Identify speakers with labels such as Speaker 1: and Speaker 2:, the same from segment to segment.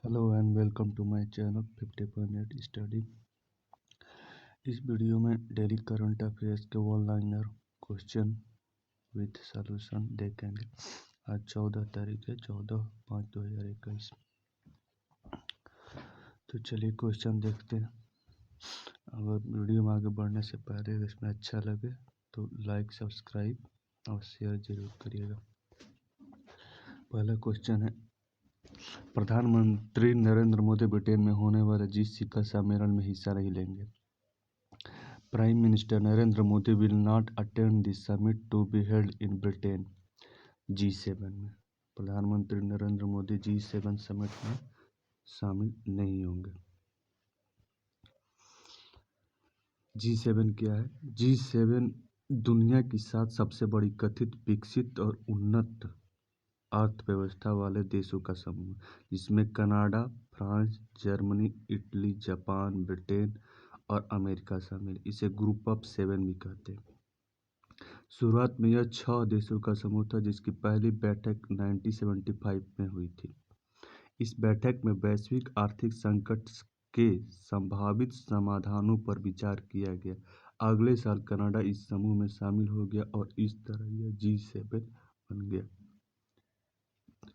Speaker 1: Hello and welcome to my channel 50.8 study. इस video में daily current affairs के one liner question with solution देखेंगे। आज 14 तारीख है, 14/5/2021। तो चलिए क्वेश्चन देखते हैं। अगर वीडियो में आगे बढ़ने से पहले इसमें अच्छा लगे तो लाइक, सब्सक्राइब और शेयर जरूर करिएगा। पहला क्वेश्चन है, प्रधानमंत्री नरेंद्र मोदी ब्रिटेन में होने वाले जी सम्मेलन में हिस्सा नहीं लेंगे। Prime minister Narendra Modi will not attend the summit to be held in Britain G7 में। प्रधानमंत्री नरेंद्र मोदी G7 समिट में शामिल नहीं होंगे। G7 क्या है? G7 दुनिया की 7 सबसे बड़ी कथित विकसित और उन्नत अर्थव्यवस्था वाले देशों का समूह, जिसमें Canada, France, Germany, Italy, Japan, Britain और अमेरिका शामिल। इसे ग्रुप ऑफ 7 भी कहते हैं। शुरुआत में यह 6 देशों का समूह था, जिसकी पहली बैठक 1975 में हुई थी। इस बैठक में वैश्विक आर्थिक संकट के संभावित समाधानों पर विचार किया गया। अगले साल कनाडा इस समूह में शामिल हो गया और इस तरह यह G7 बन गया।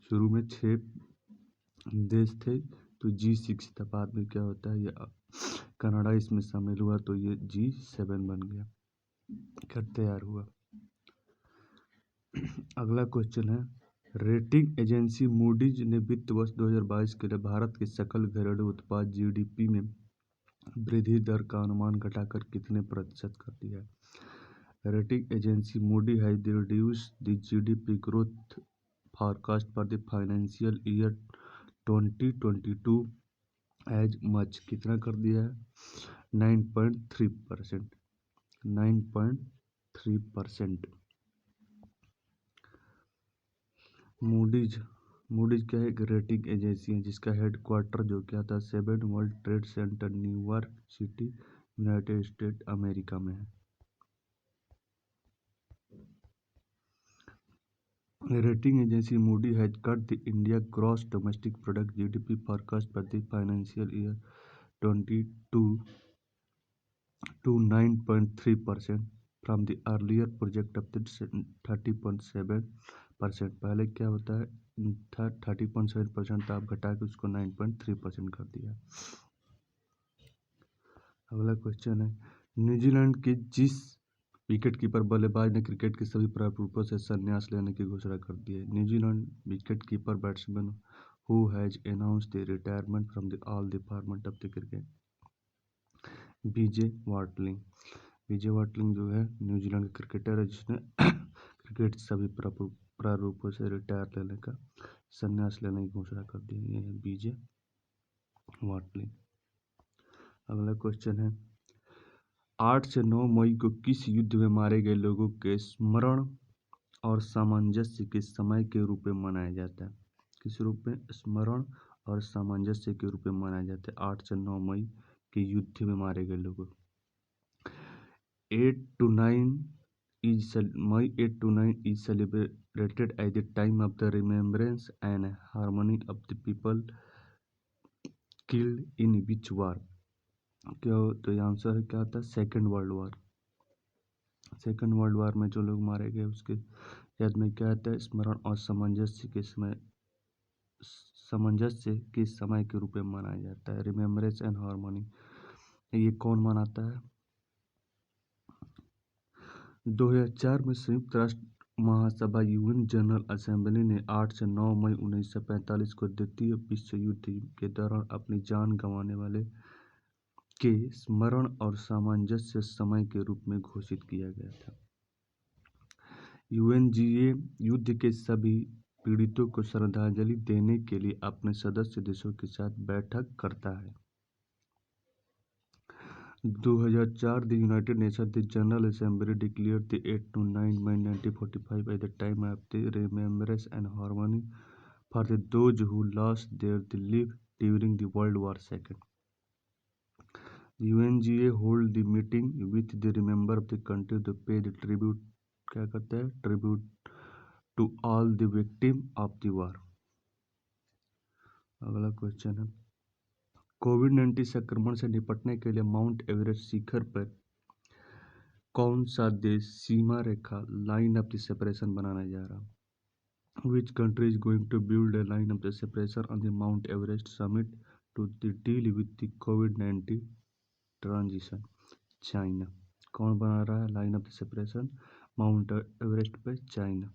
Speaker 1: शुरू में 6 देश थे तो G6 था। बाद में क्या होता है, यह कनाडा इसमें शामिल हुआ तो ये G7 बन गया, कर तैयार हुआ। अगला क्वेश्चन है, रेटिंग एजेंसी मूडीज ने वित्त वर्ष 2022 के लिए भारत के सकल घरेलू उत्पाद GDP में वृद्धि दर का अनुमान घटाकर कितने प्रतिशत कर दिया है? Rating agency Moody has reduced the GDP growth forecast for the financial year 2022 as much. कितना कर दिया है? 9.3%। 9.3%। मूडीज क्या है? एक रेटिंग एजेंसी है जिसका हेडक्वार्टर जो क्या था 7 world trade centre New York city, United state America में है। Rating agency Moody has cut the India gross domestic product GDP forecast for the financial year 22 to 9.3% from the earlier project of 30.7%। पहले क्या होता है था 30.7%, तो आप घटा के उसको 9.3% कर दिया। अगला क्वेश्चन है, न्यूजीलैंड के जिस विकेटकीपर बल्लेबाज ने क्रिकेट के सभी प्रारूपों से संन्यास लेने की घोषणा कर दी है? New Zealand wicketkeeper batsman who has announced the retirement from the all the format of the cricket? BJ Watling. BJ Watling जो है न्यूजीलैंड का क्रिकेटर है जिसने क्रिकेट सभी प्रारूपों से रिटायर लेने का संन्यास लेने की घोषणा कर दी। ये है बीजे वाटलिंग। अगला क्वेश्चन है, 8 से 9 मई को किस युद्ध में मारे गए लोगों के स्मरण और सामंजस्य के समय के रूप में मनाया जाता है? किस रूप में? स्मरण और सामंजस्य के रूप में मनाया जाता है 8 से 9 मई के युद्ध में मारे गए लोगों। 8 to 9 May 8 to 9 is celebrated as the time of the remembrance and harmony of the people killed in which war? क्या तो ये आंसर है, क्या था? Second world war. Second world war में जो लोग मारे गए उसके याद में क्या आता है? स्मरण और सामंजस्य के समय के रूप में मनाया जाता है। रिमेम्बरेंस एंड हार्मनी ये कौन मनाता है? 2004 में संयुक्त राष्ट्र महासभा UN जनरल असेंबली ने 8 से 9 मई 1945 को द्वितीय विश्व युद्ध के दौरान अपनी जान गंवाने वाले के स्मरण और सामंजस्य समय के रूप में घोषित किया गया था। UNGA युद्ध के सभी पीड़ितों को श्रद्धांजलि देने के लिए अपने सदस्य देशों के साथ बैठक करता है। 2004 the United Nations the General Assembly declared the 8 to 9 May 1945 as the time of the remembrance and harmony for those who lost their life during the World War II. UNGA hold the meeting with the member of the country to pay the tribute, क्या करता है? Tribute to all the victim of the war. अगला question है, कोविड-19 संक्रमण से निपटने के लिए माउंट एवरेस्ट शिखर पर कौन सा देश सीमा रेखा लाइन ऑफ द सेपरेशन बनाने जा रहा है? Which country is going to build a line of the separation on the Mount Everest summit to deal with the COVID-19 transition? China. कौन बना रहा है line of the separation mount Everest पे? China.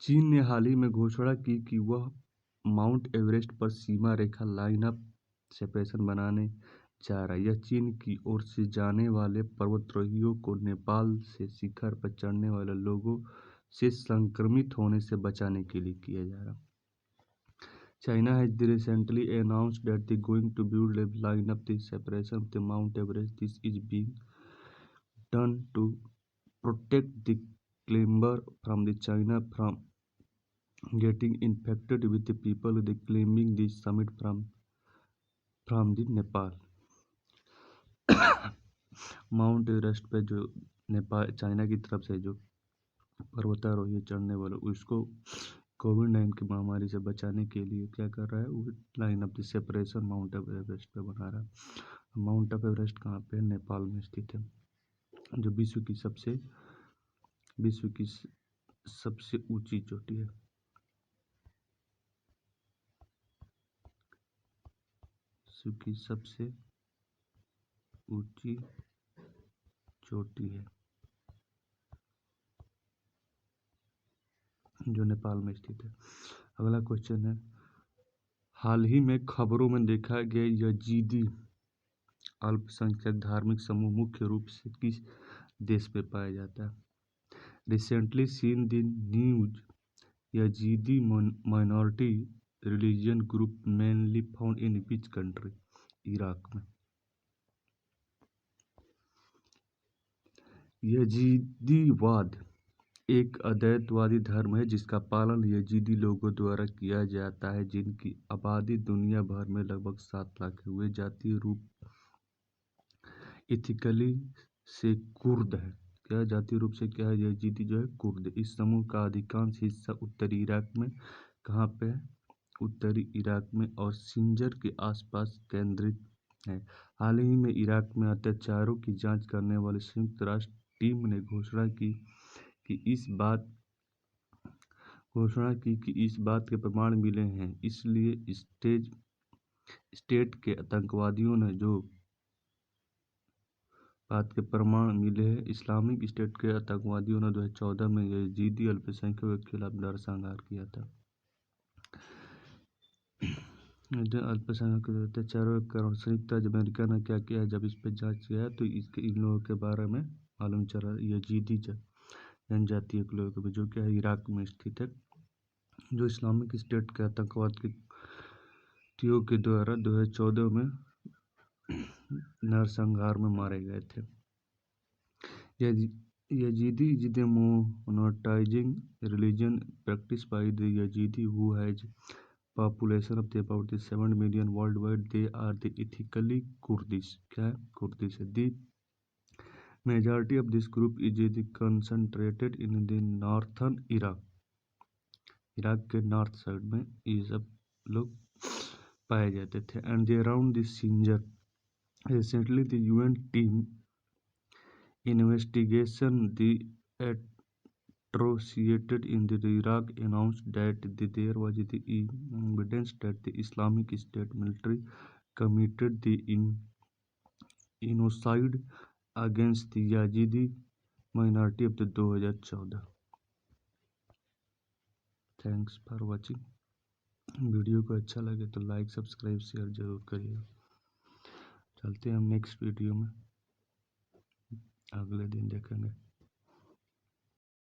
Speaker 1: चीन ने हाल ही में घोषणा की कि वह माउंट एवरेस्ट पर सीमा रेखा लाइन ऑफ सेपरेशन बनाने जा रहा है। यह चीन की ओर से जाने वाले पर्वतारोहियों को नेपाल से शिखर पर चढ़ने वाले लोगों से संक्रमित होने से बचाने के लिए किया जा रहा है। China has recently announced that they are going to build a line of the separation of the Mount Everest. This is being done to protect the climber from the China from getting infected with the people the climbing the summit from the Nepal. Mount Everest पे जो Nepal China की तरफ से जो पर्वतारोही चढ़ने वाले उसको कोविड-19 की महामारी से बचाने के लिए क्या कर रहा है, वो line of the separation mount Everest पे बना रहा है। माउंट ऑफ एवरेस्ट कहाँ पे? नेपाल में स्थित है, जो विश्व की सबसे ऊंची चोटी है। विश्व की सबसे ऊंची चोटी है जो नेपाल में स्थित है। अगला क्वेश्चन है, हाल ही में खबरों में देखा गया यजीदी अल्पसंख्यक धार्मिक समूह मुख्य रूप से किस देश में पाया जाता है? Recently seen the news Yazidi minority religion group mainly found in which country? Iraq में। यजीदीवाद एक अद्वैतवादी धर्म है जिसका पालन यजीदी लोगों द्वारा किया जाता है, जिनकी आबादी दुनिया भर में लगभग 7 लाख है। वे जातीय रूप इथिकली से कुर्द है। क्या जातीय रूप से क्या है? यजीदी जो है कुर्द। इस समूह का अधिकांश हिस्सा उत्तरी इराक में, कहाँ पे है? उत्तरी इराक में और सिंजर के आसपास केंद्रित है। हाल ही में इराक में अत्याचारों की जांच करने वाली संयुक्त राष्ट्र टीम ने घोषणा की कि इस बात के प्रमाण मिले हैं, इसलिए स्टेट के आतंकवादियों ने जो बात के प्रमाण मिले हैं, इस्लामिक स्टेट के आतंकवादियों ने 2014 में यजीदी अल्पसंख्यकों के खिलाफ नरसंहार किया था। अल्पसंख्यकों के अत्याचारों के कारण संयुक्त राज्य अमेरिका ने क्या किया है, जब इस पर जांच किया तो इन लोगों के बारे में मालूम चला। यजीदी जनजातीय के लोगों के जो क्या है इराक में स्थित है, जो इस्लामिक स्टेट के आतंकवादियों के द्वारा 2014 में नरसंहार में मारे गए थे। Yazidi is the monetizing religion practiced by the Yazidi, who has population of about 7 million worldwide. They are the ethnically Kurdish. क्या है? Kurdish है। The majority of this group is concentrated in the northern Iraq. Iraq के north side में ये सब लोग पाए जाते थे। And they around the सिंजर। Recently the UN team investigation the atrociated in the Iraq announced that there was the evidence that the Islamic State military committed the genocide against the Yazidi minority of the 2014। Thanks for watching. Video को अच्छा लगे तो like subscribe share जरूर करिएगा। चलते हैं हम next video में, अगले दिन देखेंगे।